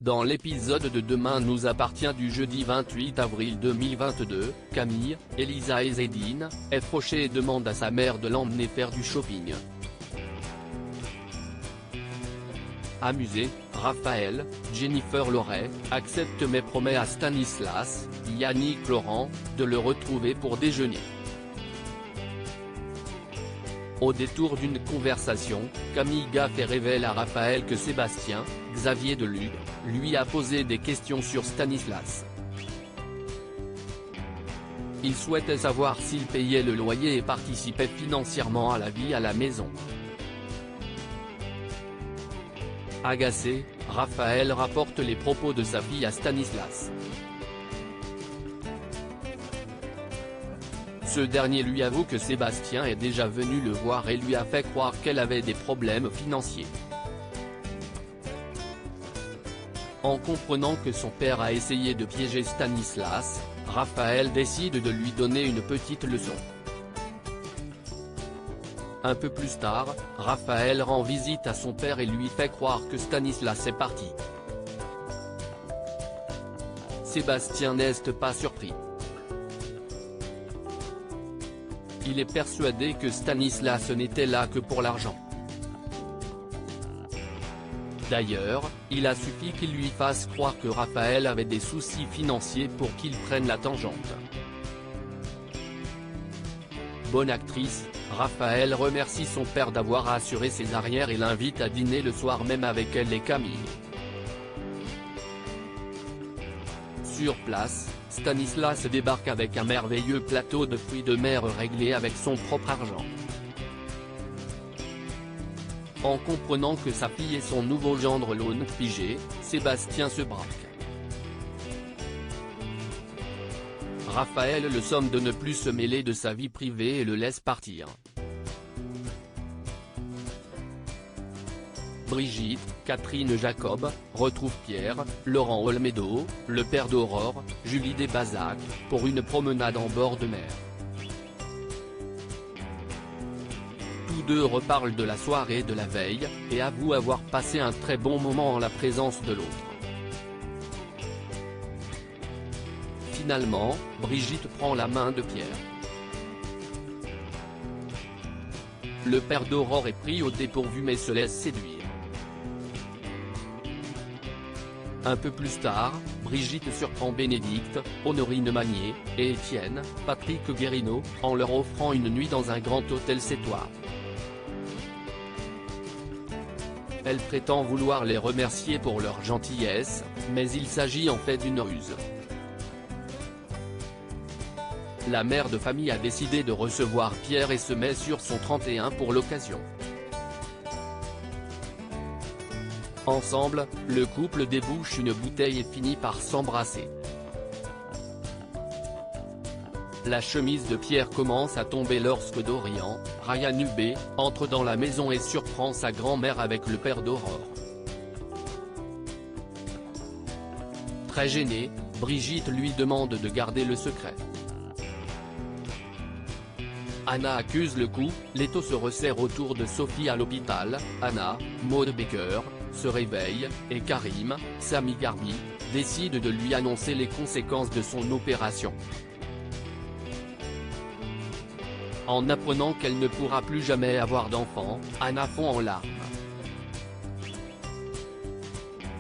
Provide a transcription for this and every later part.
Dans l'épisode de Demain nous appartient du jeudi 28 avril 2022, Camille, Elisa et Zedine, est fauchée et demande à sa mère de l'emmener faire du shopping. Amusé, Raphaël, Jennifer Loret, accepte mais promet à Stanislas, Yannick Laurent, de le retrouver pour déjeuner. Au détour d'une conversation, Camille gaffe et révèle à Raphaël que Sébastien, Xavier Delugue, lui a posé des questions sur Stanislas. Il souhaitait savoir s'il payait le loyer et participait financièrement à la vie à la maison. Agacé, Raphaël rapporte les propos de sa fille à Stanislas. Ce dernier lui avoue que Sébastien est déjà venu le voir et lui a fait croire qu'elle avait des problèmes financiers. En comprenant que son père a essayé de piéger Stanislas, Raphaël décide de lui donner une petite leçon. Un peu plus tard, Raphaël rend visite à son père et lui fait croire que Stanislas est parti. Sébastien n'est pas surpris. Il est persuadé que Stanislas n'était là que pour l'argent. D'ailleurs, il a suffi qu'il lui fasse croire que Raphaël avait des soucis financiers pour qu'il prenne la tangente. Bonne actrice, Raphaël remercie son père d'avoir assuré ses arrières et l'invite à dîner le soir même avec elle et Camille. Sur place, Stanislas débarque avec un merveilleux plateau de fruits de mer réglé avec son propre argent. En comprenant que sa fille et son nouveau gendre l'ont figé, Sébastien se braque. Raphaël le somme de ne plus se mêler de sa vie privée et le laisse partir. Brigitte, Catherine Jacob, retrouve Pierre, Laurent Olmedo, le père d'Aurore, Julie Desbazac, pour une promenade en bord de mer. Tous deux reparlent de la soirée de la veille, et avouent avoir passé un très bon moment en la présence de l'autre. Finalement, Brigitte prend la main de Pierre. Le père d'Aurore est pris au dépourvu mais se laisse séduire. Un peu plus tard, Brigitte surprend Bénédicte, Honorine Magnier, et Étienne, Patrick Guérino, en leur offrant une nuit dans un grand hôtel 7 étoiles. Elle prétend vouloir les remercier pour leur gentillesse, mais il s'agit en fait d'une ruse. La mère de famille a décidé de recevoir Pierre et se met sur son 31 pour l'occasion. Ensemble, le couple débouche une bouteille et finit par s'embrasser. La chemise de Pierre commence à tomber lorsque Dorian, Ryan Hubé, entre dans la maison et surprend sa grand-mère avec le père d'Aurore. Très gênée, Brigitte lui demande de garder le secret. Anna accuse le coup, l'étau se resserre autour de Sophie à l'hôpital. Anna, Maud Baker, se réveille, et Karim, Sami Garbi, décide de lui annoncer les conséquences de son opération. En apprenant qu'elle ne pourra plus jamais avoir d'enfant, Anna fond en larmes.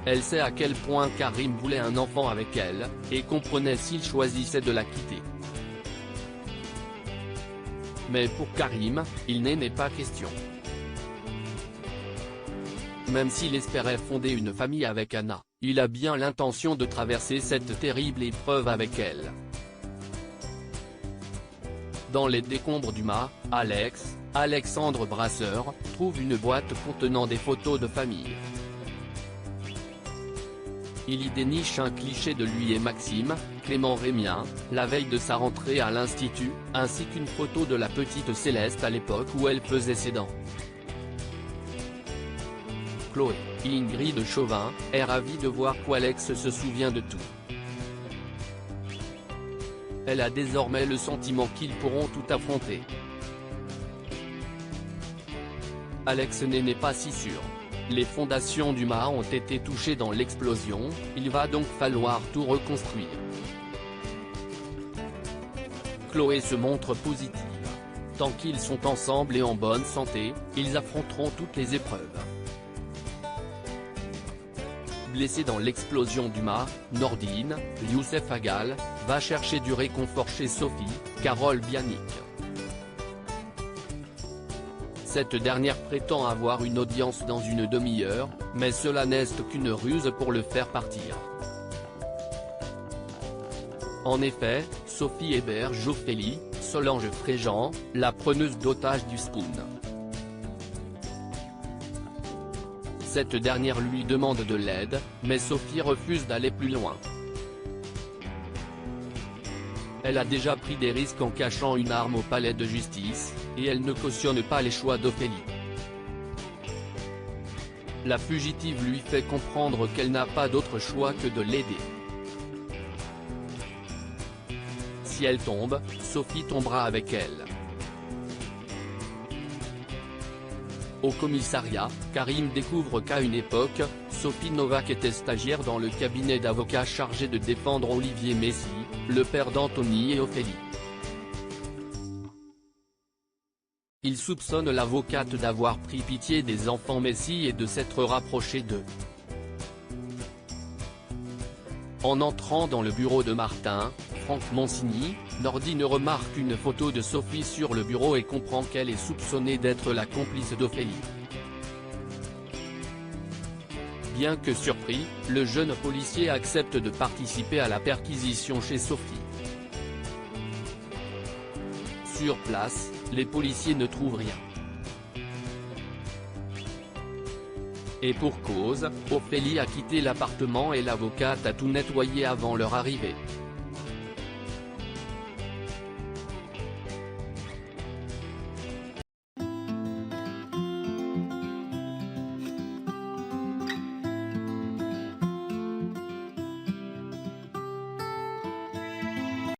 Elle sait à quel point Karim voulait un enfant avec elle, et comprenait s'il choisissait de la quitter. Mais pour Karim, il n'est pas question. Même s'il espérait fonder une famille avec Anna, il a bien l'intention de traverser cette terrible épreuve avec elle. Dans les décombres du mât, Alexandre Brasseur, trouve une boîte contenant des photos de famille. Il y déniche un cliché de lui et Maxime, Clément Rémien, la veille de sa rentrée à l'institut, ainsi qu'une photo de la petite Céleste à l'époque où elle faisait ses dents. Chloé, Ingrid Chauvin, est ravie de voir qu'Alex se souvient de tout. Elle a désormais le sentiment qu'ils pourront tout affronter. Alex n'est pas si sûr. Les fondations du mât ont été touchées dans l'explosion, il va donc falloir tout reconstruire. Chloé se montre positive. Tant qu'ils sont ensemble et en bonne santé, ils affronteront toutes les épreuves. Blessé dans l'explosion du mât, Nordine, Youssef Agal, va chercher du réconfort chez Sophie, Carole Bianic. Cette dernière prétend avoir une audience dans une demi-heure, mais cela n'est qu'une ruse pour le faire partir. En effet, Sophie héberge Ophélie, Solange Fréjean, la preneuse d'otages du Spoon. Cette dernière lui demande de l'aide, mais Sophie refuse d'aller plus loin. Elle a déjà pris des risques en cachant une arme au palais de justice, et elle ne cautionne pas les choix d'Ophélie. La fugitive lui fait comprendre qu'elle n'a pas d'autre choix que de l'aider. Si elle tombe, Sophie tombera avec elle. Au commissariat, Karim découvre qu'à une époque, Sophie Novak était stagiaire dans le cabinet d'avocats chargé de défendre Olivier Messy, le père d'Anthony et Ophélie. Il soupçonne l'avocate d'avoir pris pitié des enfants Messy et de s'être rapproché d'eux. En entrant dans le bureau de Martin, Franck Monsigny, Nordine remarque une photo de Sophie sur le bureau et comprend qu'elle est soupçonnée d'être la complice d'Ophélie. Bien que surpris, le jeune policier accepte de participer à la perquisition chez Sophie. Sur place, les policiers ne trouvent rien. Et pour cause, Ophélie a quitté l'appartement et l'avocate a tout nettoyé avant leur arrivée.